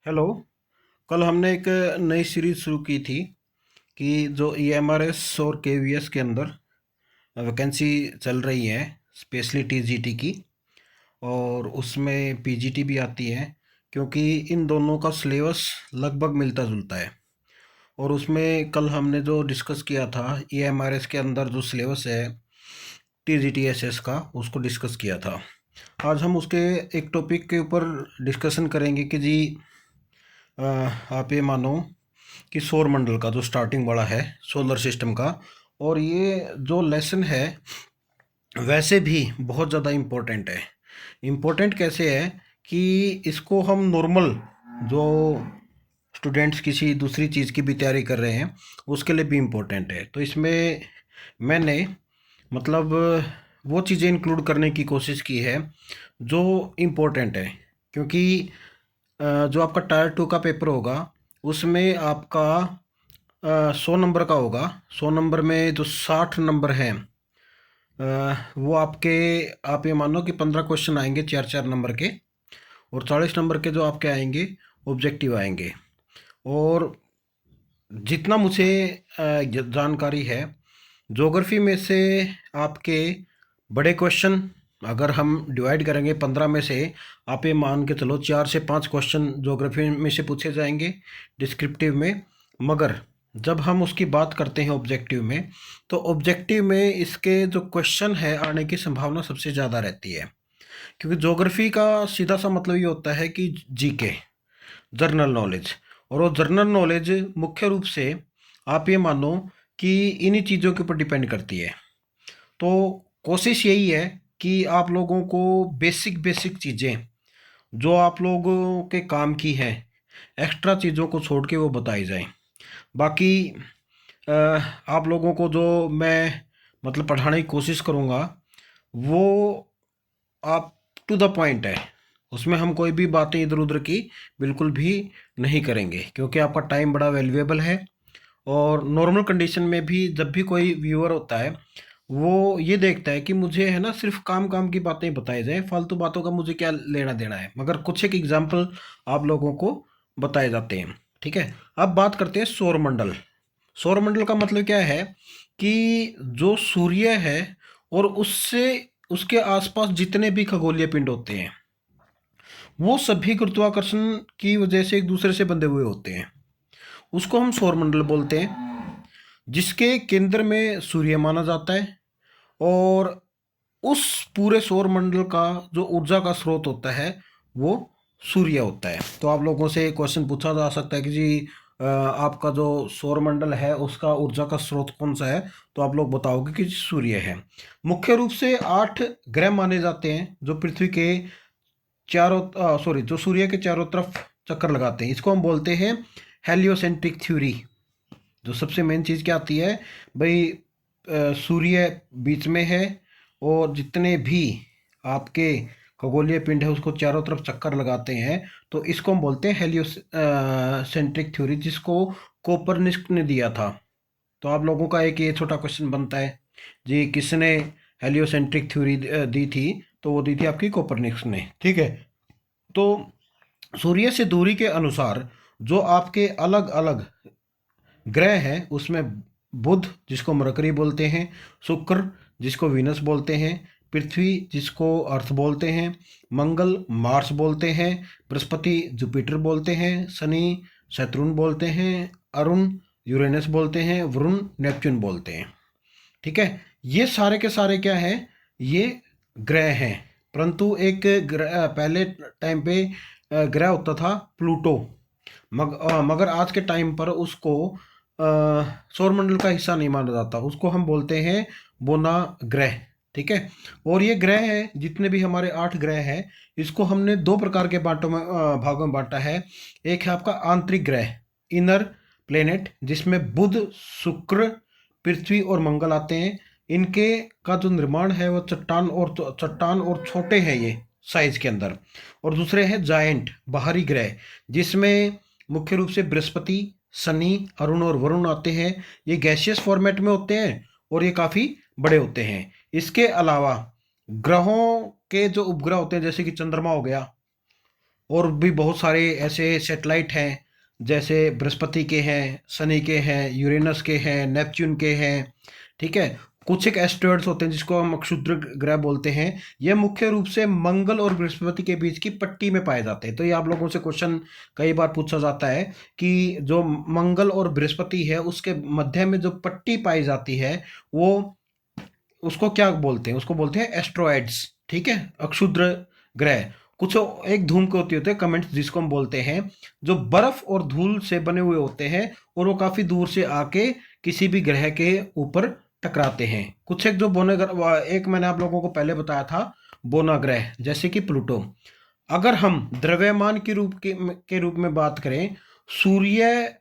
Hello. कल हमने एक नई सीरीज शुरू की थी कि जो ईएमआरएस और केवीएस के अंदर वैकेंसी चल रही है, स्पेशली टीजीटी की, और उसमें पीजीटी भी आती है, क्योंकि इन दोनों का सिलेबस लगभग मिलता जुलता है। और उसमें कल हमने जो डिस्कस किया था, ईएमआरएस के अंदर जो सिलेबस है टीजीटीएसएस का, उसको डिस्कस किया था। आज हम उसके एक टॉपिक के ऊपर डिस्कशन करेंगे कि जी आप ये मानो कि सौर मंडल का जो स्टार्टिंग वाला है, सोलर सिस्टम का, और ये जो लेसन है वैसे भी बहुत ज़्यादा इम्पोर्टेंट है। इम्पोर्टेंट कैसे है कि इसको हम नॉर्मल जो स्टूडेंट्स किसी दूसरी चीज़ की भी तैयारी कर रहे हैं उसके लिए भी इम्पोर्टेंट है। तो इसमें मैंने मतलब वो चीज़ें इंक्लूड करने की कोशिश की है जो इम्पोर्टेंट है, क्योंकि जो आपका टायर 2 का पेपर होगा उसमें आपका 100 नंबर का होगा। 100 नंबर में जो 60 नंबर हैं, वो आपके, आप ये मानो कि 15 क्वेश्चन आएंगे 4-4 नंबर के, और 40 नंबर के जो आपके आएंगे ऑब्जेक्टिव आएंगे। और जितना मुझे जानकारी है, ज्योग्राफी में से आपके बड़े क्वेश्चन अगर हम डिवाइड करेंगे 15 में से, आप ये मान के चलो 4 से 5 क्वेश्चन ज्योग्राफी में से पूछे जाएंगे डिस्क्रिप्टिव में। मगर जब हम उसकी बात करते हैं ऑब्जेक्टिव में, तो ऑब्जेक्टिव में इसके जो क्वेश्चन है आने की संभावना सबसे ज़्यादा रहती है, क्योंकि ज्योग्राफी का सीधा सा मतलब ये होता है कि जीके, जनरल नॉलेज। और वो जनरल नॉलेज मुख्य रूप से आप ये मानो कि इन्हीं चीज़ों के ऊपर डिपेंड करती है। तो कोशिश यही है कि आप लोगों को बेसिक बेसिक चीज़ें जो आप लोगों के काम की हैं, एक्स्ट्रा चीज़ों को छोड़ के वो बताई जाएं। बाकी आप लोगों को जो मैं मतलब पढ़ाने की कोशिश करूँगा वो आप टू द पॉइंट है। उसमें हम कोई भी बातें इधर उधर की बिल्कुल भी नहीं करेंगे, क्योंकि आपका टाइम बड़ा वैल्यूएबल है। और नॉर्मल कंडीशन में भी जब भी कोई व्यूअर होता है, वो ये देखता है कि मुझे है ना सिर्फ काम काम की बातें बताई जाएं, फालतू बातों का मुझे क्या लेना देना है, मगर कुछ एक एग्जाम्पल आप लोगों को बताए जाते हैं। ठीक है, अब बात करते हैं सौरमंडल। सौरमंडल का मतलब क्या है कि जो सूर्य है और उससे उसके आसपास जितने भी खगोलीय पिंड होते हैं, वो सभी गुरुत्वाकर्षण की वजह से एक दूसरे से बंधे हुए होते हैं। उसको हम सौरमंडल बोलते हैं, जिसके केंद्र में सूर्य माना जाता है। और उस पूरे सौर मंडल का जो ऊर्जा का स्रोत होता है वो सूर्य होता है। तो आप लोगों से क्वेश्चन पूछा जा सकता है कि जी आपका जो सौर मंडल है उसका ऊर्जा का स्रोत कौन सा है, तो आप लोग बताओगे कि सूर्य है। मुख्य रूप से 8 ग्रह माने जाते हैं जो पृथ्वी के चारों सॉरी जो सूर्य के चारों तरफ चक्कर लगाते हैं। इसको हम बोलते हैं हेलियोसेंट्रिक थ्योरी। जो सबसे मेन चीज़ क्या आती है भाई, सूर्य बीच में है और जितने भी आपके खगोलीय पिंड है उसको चारों तरफ चक्कर लगाते हैं। तो इसको हम बोलते हैं हेलियो सेंट्रिक थ्योरी, जिसको कोपरनिकस ने दिया था। तो आप लोगों का एक ये छोटा क्वेश्चन बनता है जी, किसने हेलियोसेंट्रिक थ्योरी दी थी? तो वो दी थी आपकी कोपरनिकस ने। ठीक है, तो सूर्य से दूरी के अनुसार जो आपके अलग अलग ग्रह हैं उसमें बुध जिसको मरकरी बोलते हैं, शुक्र जिसको वीनस बोलते हैं, पृथ्वी जिसको अर्थ बोलते हैं, मंगल मार्स बोलते हैं, बृहस्पति जुपिटर बोलते हैं, शनि सैटर्न बोलते हैं, अरुण यूरेनस बोलते हैं, वरुण नेपच्यून बोलते हैं। ठीक है, ये सारे के सारे क्या हैं, ये ग्रह हैं। परंतु एक ग्रह पहले टाइम पे ग्रह होता था प्लूटो, मगर आज के टाइम पर उसको सौरमंडल का हिस्सा नहीं माना जाता, उसको हम बोलते हैं बोना ग्रह। ठीक है, और ये ग्रह है, जितने भी हमारे 8 ग्रह हैं, इसको हमने दो प्रकार के भागों में बांटा है। एक है आपका आंतरिक ग्रह, इनर प्लेनेट, जिसमें बुध शुक्र पृथ्वी और मंगल आते हैं। इनके का जो निर्माण है वो चट्टान और छोटे हैं ये साइज के अंदर। और दूसरे हैं जायंट बाहरी ग्रह, जिसमें मुख्य रूप से बृहस्पति शनि अरुण और वरुण आते हैं। ये गैसियस फॉर्मेट में होते हैं और ये काफ़ी बड़े होते हैं। इसके अलावा ग्रहों के जो उपग्रह होते हैं, जैसे कि चंद्रमा हो गया, और भी बहुत सारे ऐसे सैटेलाइट हैं, जैसे बृहस्पति के हैं, शनि के हैं, यूरेनस के हैं, नेपच्यून के हैं। ठीक है। कुछ एक एस्टेरॉइड्स होते हैं जिसको हम क्षुद्र ग्रह बोलते हैं। ये मुख्य रूप से मंगल और बृहस्पति के बीच की पट्टी में पाए जाते हैं। तो ये आप लोगों से क्वेश्चन कई बार पूछा जाता है कि जो मंगल और बृहस्पति है उसके मध्य में जो पट्टी पाई जाती है वो, उसको क्या बोलते हैं? उसको बोलते हैं एस्ट्रॉइड्स। ठीक है, अक्षुद्र ग्रह। कुछ एक धूमकेतु होते हैं कमेंट्स, जिसको हम बोलते हैं, जो बर्फ और धूल से बने हुए होते हैं और वो काफी दूर से आके किसी भी ग्रह के ऊपर टकराते हैं। कुछ एक जो बोने ग्रह, एक मैंने आप लोगों को पहले बताया था बोना ग्रह, जैसे कि प्लूटो। अगर हम द्रव्यमान के रूप में बात करें, सूर्य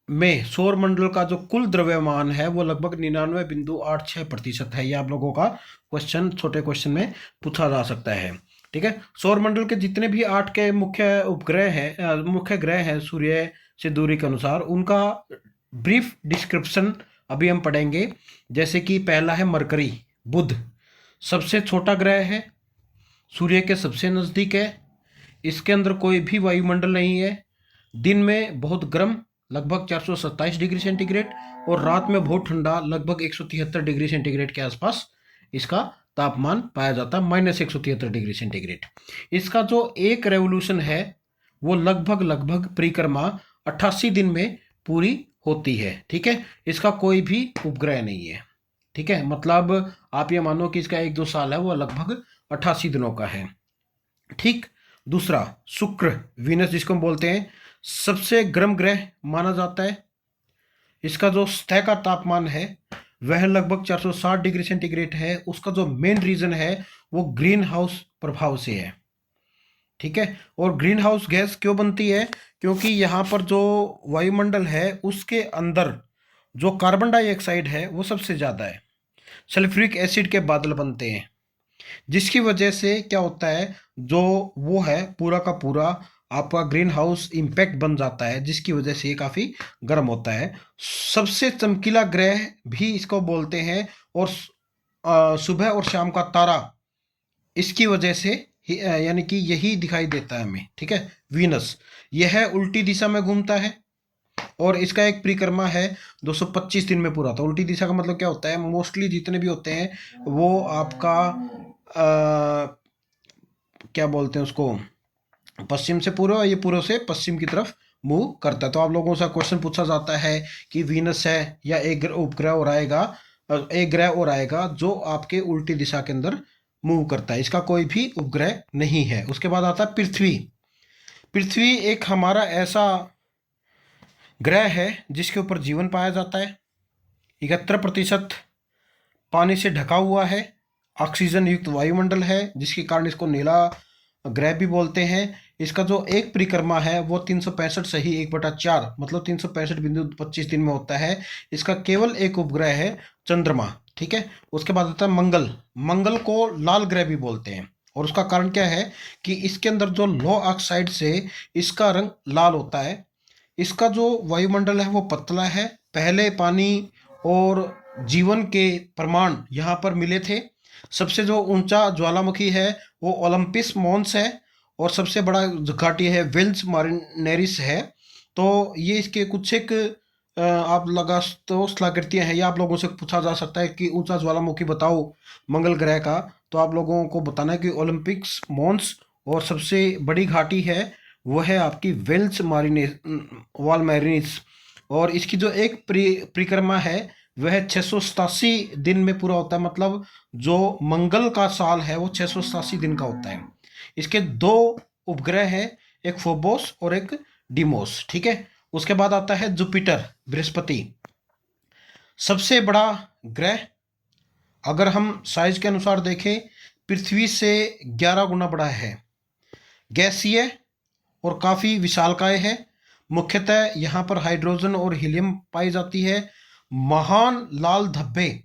में सौर मंडल का जो कुल द्रव्यमान है वो लगभग 99.86% है। ये आप लोगों का क्वेश्चन, छोटे क्वेश्चन में पूछा जा सकता है। ठीक है। सौर मंडल के जितने भी 8 के मुख्य उपग्रह हैं, मुख्य ग्रह हैं सूर्य से दूरी के अनुसार, उनका ब्रीफ डिस्क्रिप्शन अभी हम पढ़ेंगे। जैसे कि पहला है मरकरी, बुध सबसे छोटा ग्रह है, सूर्य के सबसे नज़दीक है, इसके अंदर कोई भी वायुमंडल नहीं है, दिन में बहुत गर्म लगभग 427 डिग्री सेंटीग्रेड और रात में बहुत ठंडा लगभग 173 डिग्री सेंटीग्रेड के आसपास इसका तापमान पाया जाता है, -173 डिग्री सेंटीग्रेड। इसका जो एक रेवोल्यूशन है वो लगभग परिक्रमा 88 दिन में पूरी होती है। ठीक है। इसका कोई भी उपग्रह नहीं है। ठीक है, मतलब आप ये मानो कि इसका 1-2 साल है वो लगभग 88 दिनों का है। ठीक। दूसरा, शुक्र, वीनस जिसको हम बोलते हैं, सबसे गर्म ग्रह माना जाता है। इसका जो सतह का तापमान है वह लगभग 460 डिग्री सेंटीग्रेड है। उसका जो मेन रीजन है वो ग्रीन हाउस प्रभाव से है। ठीक है। और ग्रीन हाउस गैस क्यों बनती है? क्योंकि यहाँ पर जो वायुमंडल है उसके अंदर जो कार्बन डाइऑक्साइड है वो सबसे ज़्यादा है। सल्फ्यूरिक एसिड के बादल बनते हैं, जिसकी वजह से क्या होता है, जो वो है पूरा का पूरा आपका ग्रीन हाउस इम्पैक्ट बन जाता है, जिसकी वजह से ये काफ़ी गर्म होता है। सबसे चमकीला ग्रह भी इसको बोलते हैं। और सुबह और शाम का तारा इसकी वजह से यानी कि यही दिखाई देता है हमें। ठीक है। वीनस, यह उल्टी दिशा में घूमता है और इसका एक परिक्रमा है 225 दिन में पूरा होता है। उल्टी दिशा का मतलब क्या होता है, मोस्टली जितने भी होते हैं वो आपका क्या बोलते हैं उसको, पश्चिम से पूर्व, ये पूर्व से पश्चिम की तरफ मूव करता है। तो आप लोगों से क्वेश्चन पूछा जाता है कि वीनस है या एक उपग्रह और आएगा, एक ग्रह और आएगा जो आपके उल्टी दिशा के अंदर मूव करता है। इसका कोई भी उपग्रह नहीं है। उसके बाद आता है पृथ्वी। पृथ्वी एक हमारा ऐसा ग्रह है जिसके ऊपर जीवन पाया जाता है। 71% पानी से ढका हुआ है, ऑक्सीजन युक्त वायुमंडल है, जिसके कारण इसको नीला ग्रह भी बोलते हैं। इसका जो एक परिक्रमा है वो 365 सही 1/4 मतलब 365.25 दिन में होता है। इसका केवल एक उपग्रह है, चंद्रमा। ठीक है। उसके बाद आता है मंगल। मंगल को लाल ग्रह भी बोलते हैं और उसका कारण क्या है कि इसके अंदर जो लो ऑक्साइड से इसका रंग लाल होता है। इसका जो वायुमंडल है वो पतला है। पहले पानी और जीवन के प्रमाण यहाँ पर मिले थे। सबसे जो ऊंचा ज्वालामुखी है वो ओलंपिस मॉन्स है और सबसे बड़ा घाटी है वेल्स मारिनेरिस है। तो ये इसके कुछ एक आप लगा तो स्थलाकृतियाँ हैं। ये आप लोगों से पूछा जा सकता है कि ऊंचा ज्वालामुखी बताओ मंगल ग्रह का, तो आप लोगों को बताना है कि ओलंपिक्स मॉन्स, और सबसे बड़ी घाटी है वो है आपकी वेल्स मारिने वाल मैरिनिस। और इसकी जो एक परिक्रमा है वह 687 दिन में पूरा होता है। मतलब जो मंगल का साल है वो 687 दिन का होता है। इसके 2 उपग्रह हैं, एक फोबोस और एक डिमोस। ठीक है। उसके बाद आता है जुपिटर, बृहस्पति, सबसे बड़ा ग्रह। अगर हम साइज के अनुसार देखें, पृथ्वी से 11 गुना बड़ा है, गैसीय और काफ़ी विशालकाय है। मुख्यतः यहाँ पर हाइड्रोजन और हीलियम पाई जाती है। महान लाल धब्बे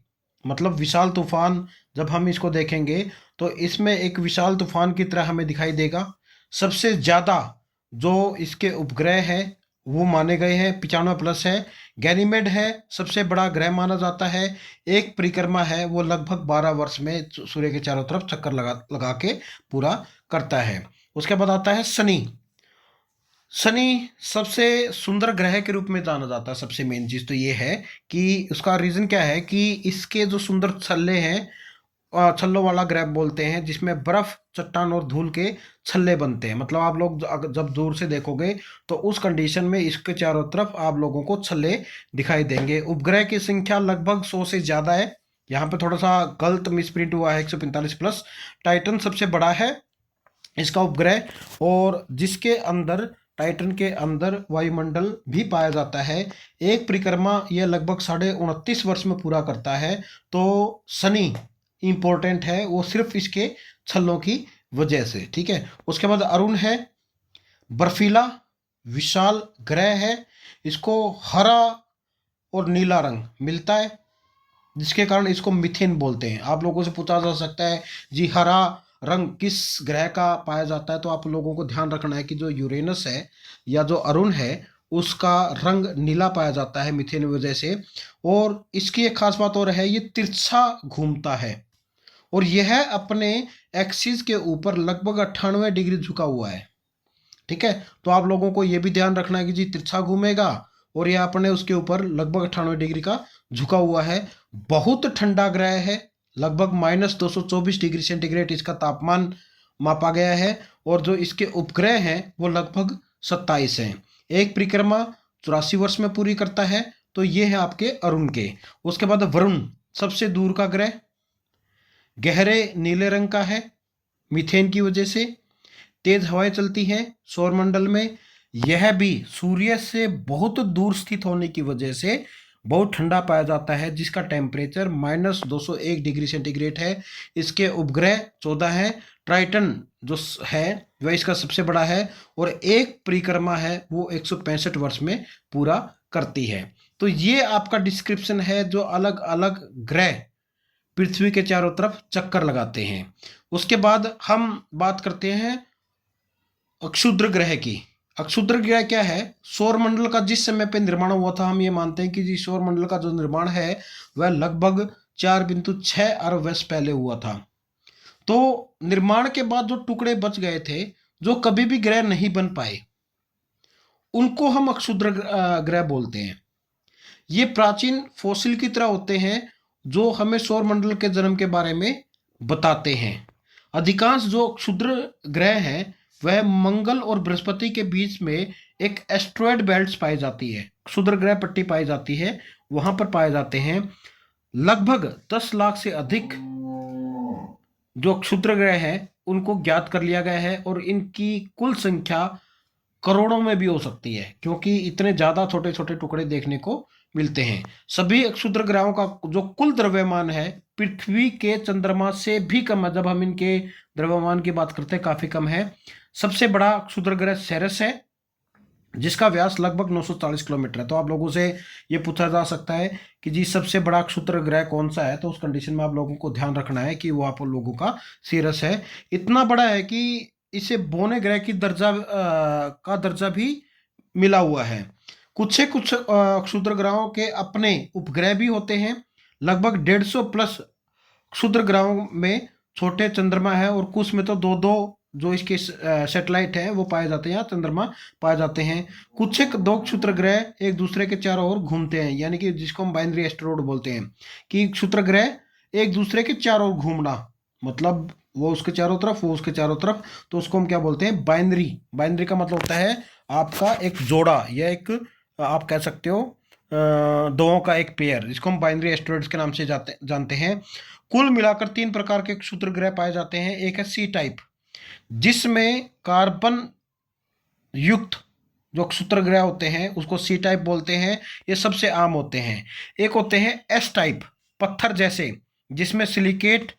मतलब विशाल तूफान, जब हम इसको देखेंगे तो इसमें एक विशाल तूफान की तरह हमें दिखाई देगा। सबसे ज़्यादा जो इसके उपग्रह हैं वो माने गए हैं 95+ है। गैनीमेड है, सबसे बड़ा ग्रह माना जाता है। एक परिक्रमा है वो लगभग 12 वर्ष में सूर्य के चारों तरफ चक्कर लगा के पूरा करता है। उसके बाद आता है शनि। शनि सबसे सुंदर ग्रह के रूप में जाना जाता है। सबसे मेन चीज तो ये है कि उसका रीजन क्या है कि इसके जो सुंदर छल्ले हैं, छल्लों वाला ग्रह बोलते हैं, जिसमें बर्फ, चट्टान और धूल के छल्ले बनते हैं। मतलब आप लोग जब दूर से देखोगे तो उस कंडीशन में इसके चारों तरफ आप लोगों को छल्ले दिखाई देंगे। उपग्रह की संख्या लगभग 100 से ज्यादा है। यहाँ पे थोड़ा सा गलत मिसप्रिंट हुआ है, 145 प्लस। टाइटन सबसे बड़ा है इसका उपग्रह, और जिसके अंदर, टाइटन के अंदर वायुमंडल भी पाया जाता है। एक परिक्रमा यह लगभग 29.5 वर्ष में पूरा करता है। तो शनि इंपॉर्टेंट है वो सिर्फ इसके छल्लों की वजह से, ठीक है। उसके बाद अरुण है, बर्फीला विशाल ग्रह है। इसको हरा और नीला रंग मिलता है, जिसके कारण इसको मिथेन बोलते हैं। आप लोगों से पूछा जा सकता है जी हरा रंग किस ग्रह का पाया जाता है, तो आप लोगों को ध्यान रखना है कि जो यूरेनस है या जो अरुण है उसका रंग नीला पाया जाता है मिथेन की वजह से। और इसकी एक खास बात और है, ये तिरछा घूमता है और यह अपने एक्सिस के ऊपर लगभग 98 डिग्री झुका हुआ है, ठीक है। तो आप लोगों को यह भी ध्यान रखना है कि जी तिरछा घूमेगा और यह अपने उसके ऊपर लगभग 98 डिग्री का झुका हुआ है। बहुत ठंडा ग्रह है, लगभग -224 डिग्री सेंटीग्रेड इसका तापमान मापा गया है। और जो इसके उपग्रह हैं वो लगभग 27 हैं। एक परिक्रमा 84 वर्ष में पूरी करता है। तो ये है आपके अरुण के। उसके बाद वरुण सबसे दूर का ग्रह, गहरे नीले रंग का है मीथेन की वजह से। तेज हवाएं चलती हैं सौरमंडल में। यह भी सूर्य से बहुत दूर स्थित होने की वजह से बहुत ठंडा पाया जाता है, जिसका टेम्परेचर -201 डिग्री सेंटीग्रेड है। इसके उपग्रह 14 हैं। ट्राइटन जो है वह इसका सबसे बड़ा है और एक परिक्रमा है वो 165 वर्ष में पूरा करती है। तो ये आपका डिस्क्रिप्शन है जो अलग अलग ग्रह पृथ्वी के चारों तरफ चक्कर लगाते हैं। उसके बाद हम बात करते हैं अक्षुद्र ग्रह की। अक्षुद्र ग्रह क्या है? सौरमंडल का जिस समय पे निर्माण हुआ था, हम ये मानते हैं कि जी सौरमंडल का जो निर्माण है वह लगभग 4.6 अरब वर्ष पहले हुआ था। तो निर्माण के बाद जो टुकड़े बच गए थे, जो कभी भी ग्रह नहीं बन पाए, उनको हम अक्षुद्र ग्रह बोलते हैं। ये प्राचीन फॉसिल की तरह होते हैं जो हमें सौरमंडल के जन्म के बारे में बताते हैं। अधिकांश जो क्षुद्र ग्रह हैं वह मंगल और बृहस्पति के बीच में एक एस्ट्रॉयड बेल्ट पाई जाती है, क्षुद्र ग्रह पट्टी पाई जाती है, वहां पर पाए जाते हैं। लगभग 10 लाख से अधिक जो क्षुद्र ग्रह हैं उनको ज्ञात कर लिया गया है और इनकी कुल संख्या करोड़ों में भी हो सकती है, क्योंकि इतने ज्यादा छोटे छोटे टुकड़े देखने को मिलते हैं। सभी क्षुद्र ग्रहों का जो कुल द्रव्यमान है पृथ्वी के चंद्रमा से भी कम है। जब हम इनके द्रव्यमान की बात करते हैं काफी कम है। सबसे बड़ा क्षुद्र ग्रह सेरेस है, जिसका व्यास लगभग 940 किलोमीटर है। तो आप लोगों से ये पूछा जा सकता है कि जी सबसे बड़ा क्षुद्र ग्रह कौन सा है, तो उस कंडीशन में आप लोगों को ध्यान रखना है कि वो आप लोगों का सीरस है। इतना बड़ा है कि इसे बौने ग्रह की का दर्जा भी मिला हुआ है। कुछ क्षुद्र ग्रहों के अपने उपग्रह भी होते हैं। लगभग 150 प्लस क्षुद्र ग्रहों में छोटे चंद्रमा है और कुछ में तो दो दो जो इसके सैटेलाइट हैं वो पाए जाते हैं या चंद्रमा पाए जाते हैं। कुछ एक दो क्षुद्र ग्रह एक दूसरे के चारों ओर घूमते हैं, यानी कि जिसको हम बाइनरी एस्टेरॉयड बोलते हैं, कि क्षुद्र ग्रह एक दूसरे के चारों ओर घूमना, मतलब वो उसके चारों तरफ वो उसके चारों तरफ, तो उसको हम क्या बोलते हैं? बाइनरी। बाइनरी का मतलब होता है आपका एक जोड़ा या एक, आप कह सकते हो दो का एक पेयर, जिसको हम बाइनरी एस्टेरॉयड्स के नाम से जानते हैं। कुल मिलाकर 3 प्रकार के क्षुद्र ग्रह पाए जाते हैं। एक है सी टाइप, जिसमें कार्बन युक्त जो क्षुद्र ग्रह होते हैं उसको सी टाइप बोलते हैं, ये सबसे आम होते हैं। एक होते हैं एस टाइप, पत्थर जैसे, जिसमें सिलिकेट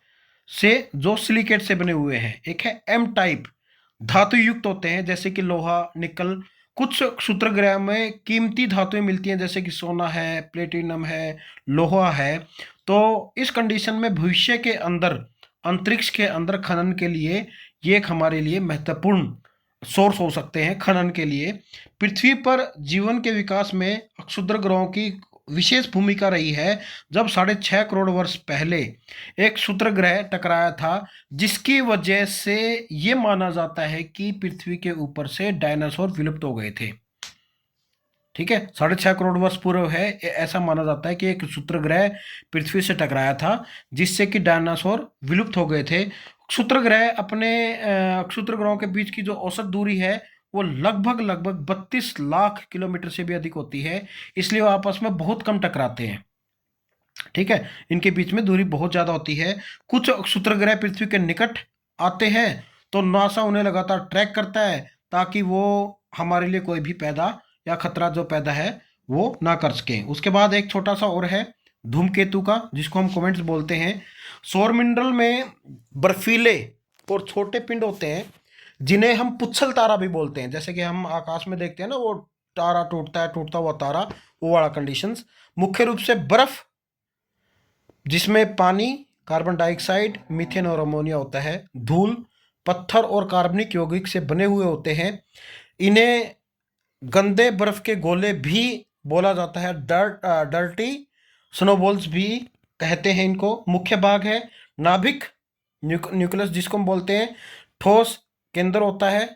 से बने हुए हैं। एक है एम टाइप, धातु युक्त होते हैं जैसे कि लोहा, निकल। कुछ क्षुद्र ग्रह में कीमती धातुएं मिलती हैं जैसे कि सोना है, प्लेटिनम है, लोहा है। तो इस कंडीशन में भविष्य के अंदर अंतरिक्ष के अंदर खनन के लिए ये एक हमारे लिए महत्वपूर्ण सोर्स हो सकते हैं खनन के लिए। पृथ्वी पर जीवन के विकास में क्षुद्र ग्रहों की विशेष भूमिका रही है जब 6.5 करोड़ वर्ष पहले एक क्षुद्र ग्रह टकराया था, जिसकी वजह से ये माना जाता है कि पृथ्वी के ऊपर से डायनासोर विलुप्त हो गए थे। ठीक है, 6.5 करोड़ वर्ष पूर्व है, ऐसा माना जाता है कि एक क्षुद्र ग्रह पृथ्वी से टकराया था, जिससे कि डायनासोर विलुप्त हो गए थे। क्षुद्र ग्रह अपने क्षुद्र ग्रहों के बीच की जो औसत दूरी है वो लगभग 32 लाख किलोमीटर से भी अधिक होती है, इसलिए वो आपस में बहुत कम टकराते हैं। ठीक है, इनके बीच में दूरी बहुत ज़्यादा होती है। कुछ क्षुद्र ग्रह पृथ्वी के निकट आते हैं तो नासा उन्हें लगातार ट्रैक करता है ताकि वो हमारे लिए कोई भी पैदा या खतरा जो पैदा है वो ना कर सकें। उसके बाद एक छोटा सा और है धूमकेतु का, जिसको हम कॉमेट्स बोलते हैं। सौरमंडल में बर्फीले और छोटे पिंड होते हैं जिन्हें हम पुच्छल तारा भी बोलते हैं। जैसे कि हम आकाश में देखते हैं ना, वो तारा टूटता हुआ तारा, वो वाला कंडीशंस। मुख्य रूप से बर्फ जिसमें पानी, कार्बन डाइऑक्साइड, मीथेन और अमोनिया होता है, धूल, पत्थर और कार्बनिक यौगिक से बने हुए होते हैं। इन्हें गंदे बर्फ के गोले भी बोला जाता है, डर्टी स्नोबॉल्स भी कहते हैं इनको। मुख्य भाग है नाभिक, न्यूक्लियस जिसको हम बोलते हैं। ठोस केंद्र होता है,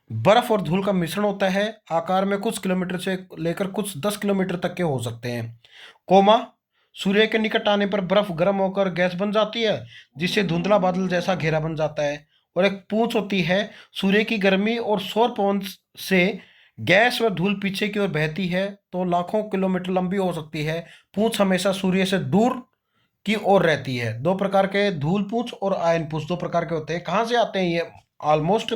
बर्फ और धूल का मिश्रण होता है, आकार में कुछ किलोमीटर से लेकर कुछ 10 किलोमीटर तक के हो सकते हैं। कोमा, सूर्य के निकट आने पर बर्फ गर्म होकर गैस बन जाती है, जिससे धुंधला बादल जैसा घेरा बन जाता है। और एक पूंछ होती है, सूर्य की गर्मी और सौर पवन से गैस व धूल पीछे की ओर बहती है तो लाखों किलोमीटर लंबी हो सकती है। पूंछ हमेशा सूर्य से दूर की ओर रहती है। दो प्रकार के धूल पूंछ और आयन पूंछ दो प्रकार के होते हैं। कहाँ से आते हैं ये? ऑलमोस्ट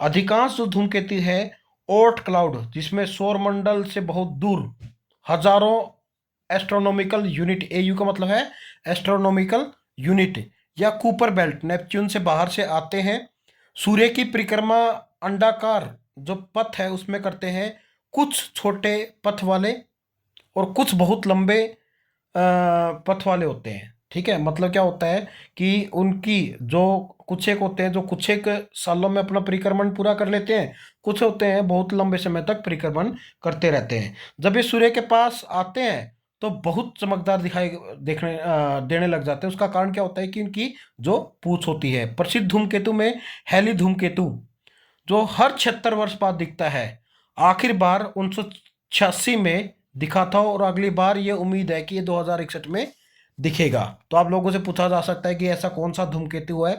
अधिकांश जो धूमकेतु है ओर्ट क्लाउड, जिसमें सौरमंडल से बहुत दूर हजारों एस्ट्रोनॉमिकल यूनिट, एयू का मतलब है एस्ट्रोनॉमिकल यूनिट, या कूपर बेल्ट नेपच्यून से बाहर से आते हैं। सूर्य की परिक्रमा अंडाकार जो पथ है उसमें करते हैं, कुछ छोटे पथ वाले और कुछ बहुत लंबे पथ वाले होते हैं। ठीक है, मतलब क्या होता है कि उनकी जो कुछ एक होते हैं जो कुछ एक सालों में अपना परिक्रमण पूरा कर लेते हैं, कुछ होते हैं बहुत लंबे समय तक परिक्रमण करते रहते हैं। जब ये सूर्य के पास आते हैं तो बहुत चमकदार दिखाई देने लग जाते हैं। उसका कारण क्या होता है कि इनकी जो पूंछ होती है। प्रसिद्ध धूमकेतु में हैली धूमकेतु जो हर 76 वर्ष बाद दिखता है, आखिर बार 1986 में दिखा था और अगली बार ये उम्मीद है कि ये 2061 में दिखेगा। तो आप लोगों से पूछा जा सकता है कि ऐसा कौन सा धूमकेतु है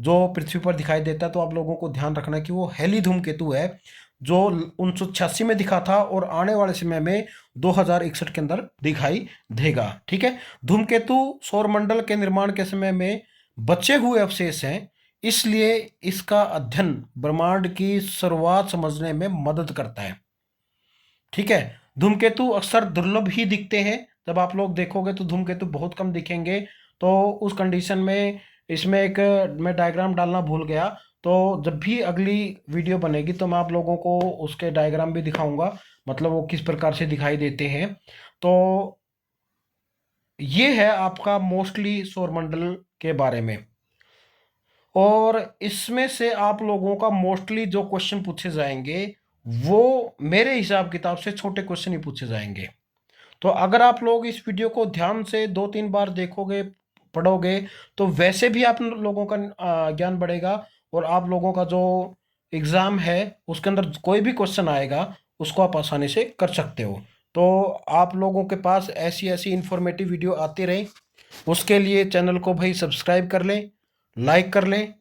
जो पृथ्वी पर दिखाई देता है, तो आप लोगों को ध्यान रखना है कि वो हैली धूमकेतु है जो 1986 में दिखा था और आने वाले समय में 2061 के अंदर दिखाई देगा। ठीक है, धूमकेतु सौरमंडल के निर्माण के समय में बचे हुए अवशेष हैं, इसलिए इसका अध्ययन ब्रह्मांड की शुरुआत समझने में मदद करता है। ठीक है, धूमकेतु अक्सर दुर्लभ ही दिखते हैं। जब आप लोग देखोगे तो धूमकेतु बहुत कम दिखेंगे। तो उस कंडीशन में इसमें एक मैं डायग्राम डालना भूल गया, तो जब भी अगली वीडियो बनेगी तो मैं आप लोगों को उसके डायग्राम भी दिखाऊंगा, मतलब वो किस प्रकार से दिखाई देते हैं। तो ये है आपका मोस्टली सौरमंडल के बारे में। और इसमें से आप लोगों का मोस्टली जो क्वेश्चन पूछे जाएंगे वो मेरे हिसाब किताब से छोटे क्वेश्चन ही पूछे जाएंगे। तो अगर आप लोग इस वीडियो को ध्यान से 2-3 बार देखोगे, पढ़ोगे, तो वैसे भी आप लोगों का ज्ञान बढ़ेगा और आप लोगों का जो एग्ज़ाम है उसके अंदर कोई भी क्वेश्चन आएगा उसको आप आसानी से कर सकते हो। तो आप लोगों के पास ऐसी ऐसी इंफॉर्मेटिव वीडियो आती रहे, उसके लिए चैनल को भाई सब्सक्राइब कर लें, लाइक कर लें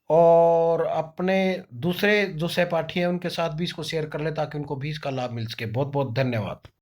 और अपने दूसरे जो सहपाठी हैं उनके साथ भी इसको शेयर कर लें ताकि उनको भी इसका लाभ मिल सके। बहुत बहुत धन्यवाद।